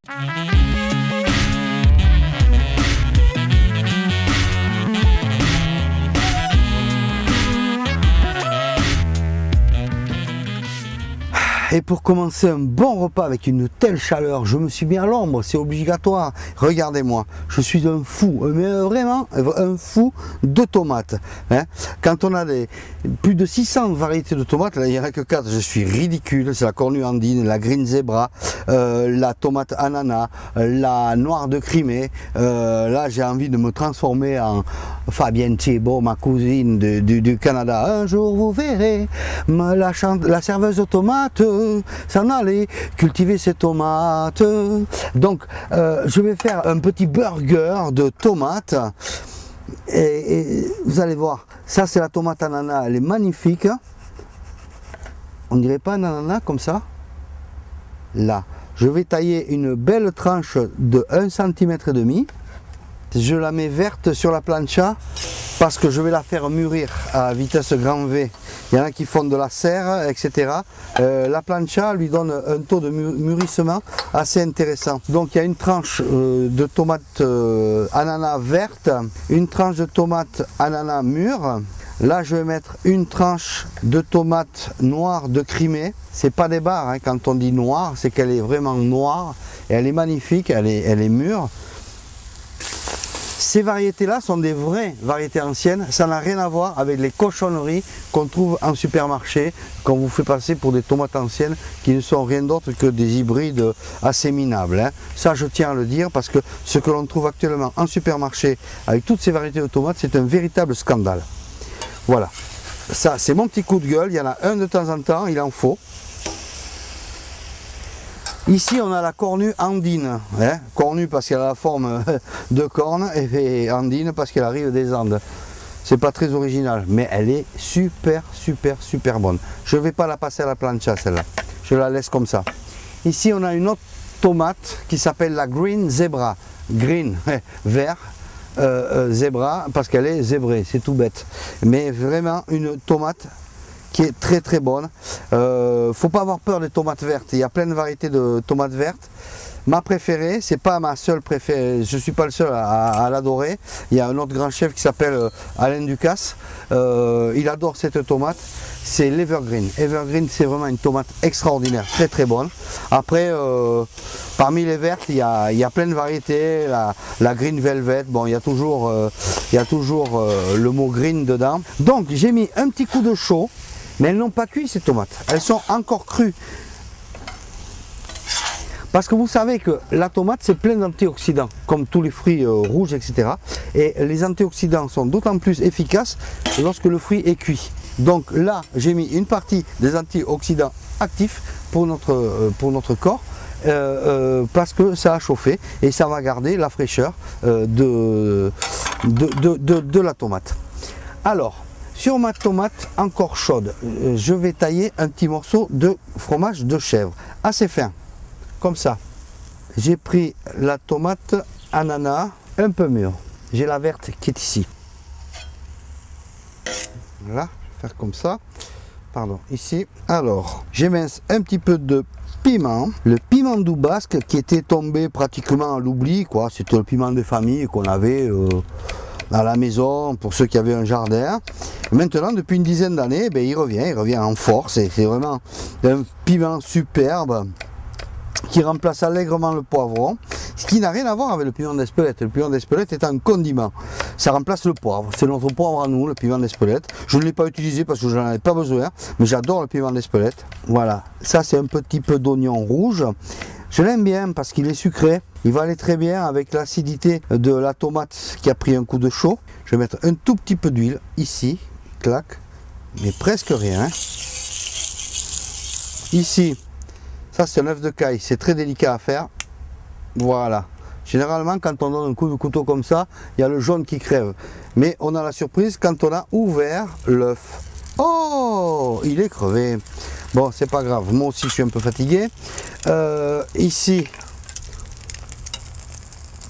Et pour commencer un bon repas avec une telle chaleur, je me suis mis à l'ombre, c'est obligatoire. Regardez-moi, je suis un fou, mais vraiment un fou de tomates. Hein. Quand on a plus de 600 variétés de tomates, là il n'y en a que 4, je suis ridicule. C'est la cornue andine, la green zebra, la tomate ananas, la noire de Crimée. Là j'ai envie de me transformer en Fabienne Thiebaud, ma cousine du Canada. Un jour vous verrez la serveuse de tomates s'en aller cultiver ses tomates. Donc je vais faire un petit burger de tomates et vous allez voir, ça c'est la tomate ananas, elle est magnifique. On dirait pas un ananas comme ça. Là je vais tailler une belle tranche de 1,5 cm. Je la mets verte sur la plancha parce que je vais la faire mûrir à vitesse grand V. Il y en a qui font de la serre, etc. La plancha lui donne un taux de mûrissement assez intéressant. Donc il y a une tranche de tomate ananas verte, une tranche de tomate ananas mûre. Là je vais mettre une tranche de tomate noire de Crimée. C'est pas des barres, hein. Quand on dit noire, c'est qu'elle est vraiment noire. Et elle est magnifique, elle est mûre. Ces variétés-là sont des vraies variétés anciennes, ça n'a rien à voir avec les cochonneries qu'on trouve en supermarché, qu'on vous fait passer pour des tomates anciennes qui ne sont rien d'autre que des hybrides assez minables. Hein. Ça je tiens à le dire parce que ce que l'on trouve actuellement en supermarché avec toutes ces variétés de tomates, c'est un véritable scandale. Voilà, ça c'est mon petit coup de gueule, il y en a un de temps en temps, il en faut. Ici on a la cornue andine, hein. Cornue parce qu'elle a la forme de corne et andine parce qu'elle arrive des Andes. C'est pas très original, mais elle est super bonne. Je ne vais pas la passer à la plancha celle-là, je la laisse comme ça. Ici on a une autre tomate qui s'appelle la green zebra, green, vert, zebra parce qu'elle est zébrée, c'est tout bête. Mais vraiment une tomate qui est très bonne. Faut pas avoir peur des tomates vertes, il y a plein de variétés de tomates vertes. Ma préférée, c'est pas ma seule préférée, je suis pas le seul à l'adorer. Il y a un autre grand chef qui s'appelle Alain Ducasse, il adore cette tomate, c'est l'Evergreen. Evergreen, c'est vraiment une tomate extraordinaire, très bonne. Après, parmi les vertes, il y a plein de variétés, la Green Velvet, bon, il y a toujours le mot green dedans. Donc j'ai mis un petit coup de chaud, mais elles n'ont pas cuit ces tomates, elles sont encore crues. Parce que vous savez que la tomate c'est plein d'antioxydants, comme tous les fruits rouges, etc. Et les antioxydants sont d'autant plus efficaces lorsque le fruit est cuit. Donc là, j'ai mis une partie des antioxydants actifs pour notre corps, parce que ça a chauffé et ça va garder la fraîcheur de la tomate. Alors, sur ma tomate encore chaude, je vais tailler un petit morceau de fromage de chèvre, assez fin, comme ça. J'ai pris la tomate ananas un peu mûre. J'ai la verte qui est ici. Voilà, je vais faire comme ça. Pardon, ici. Alors, j'émince un petit peu de piment. Le piment doux basque qui était tombé pratiquement à l'oubli, quoi. C'était le piment de famille qu'on avait à la maison pour ceux qui avaient un jardin. Maintenant, depuis une dizaine d'années, ben, il revient en force. C'est vraiment un piment superbe qui remplace allègrement le poivron, ce qui n'a rien à voir avec le piment d'Espelette. Le piment d'Espelette est un condiment, ça remplace le poivre, c'est notre poivre à nous, le piment d'Espelette. Je ne l'ai pas utilisé parce que je n'en avais pas besoin, mais j'adore le piment d'Espelette. Voilà, ça c'est un petit peu d'oignon rouge, je l'aime bien parce qu'il est sucré, il va aller très bien avec l'acidité de la tomate qui a pris un coup de chaud. Je vais mettre un tout petit peu d'huile ici, clac, mais presque rien. Ici, ça c'est un œuf de caille, c'est très délicat à faire. Voilà. Généralement quand on donne un coup de couteau comme ça, il y a le jaune qui crève. Mais on a la surprise quand on a ouvert l'œuf. Oh, il est crevé. Bon, c'est pas grave, moi aussi je suis un peu fatigué. Ici,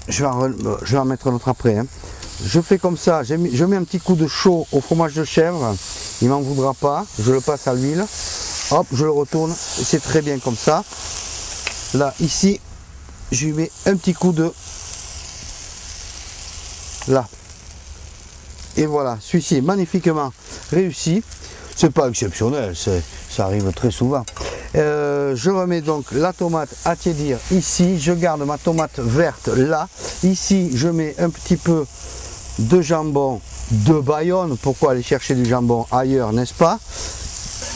je vais en mettre un autre après. Hein. Je fais comme ça, je mets un petit coup de chaud au fromage de chèvre. Il m'en voudra pas, je le passe à l'huile. Hop, je le retourne, c'est très bien comme ça. Là, ici, je lui mets un petit coup de là. Et voilà, celui-ci est magnifiquement réussi. C'est pas exceptionnel, ça arrive très souvent. Je remets donc la tomate à tiédir ici. Je garde ma tomate verte là. Ici, je mets un petit peu de jambon de Bayonne. Pourquoi aller chercher du jambon ailleurs, n'est-ce pas?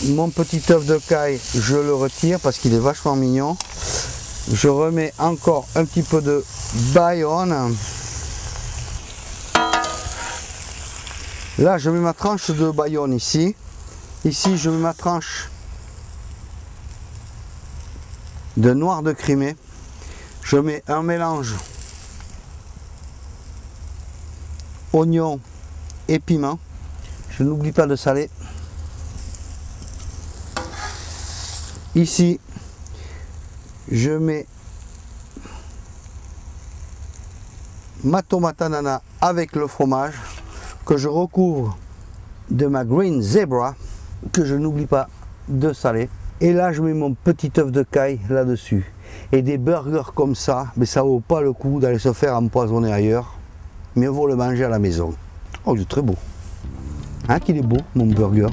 Mon petit œuf de caille, je le retire parce qu'il est vachement mignon. Je remets encore un petit peu de Bayonne. Là, je mets ma tranche de Bayonne ici. Ici, je mets ma tranche de noir de Crimée. Je mets un mélange oignon et piment. Je n'oublie pas de saler. Ici, je mets ma tomate ananas avec le fromage que je recouvre de ma Green Zebra que je n'oublie pas de saler. Et là, je mets mon petit œuf de caille là-dessus. Et des burgers comme ça, mais ça vaut pas le coup d'aller se faire empoisonner ailleurs. Mieux vaut le manger à la maison. Oh, il est très beau. Hein, qu'il est beau, mon burger.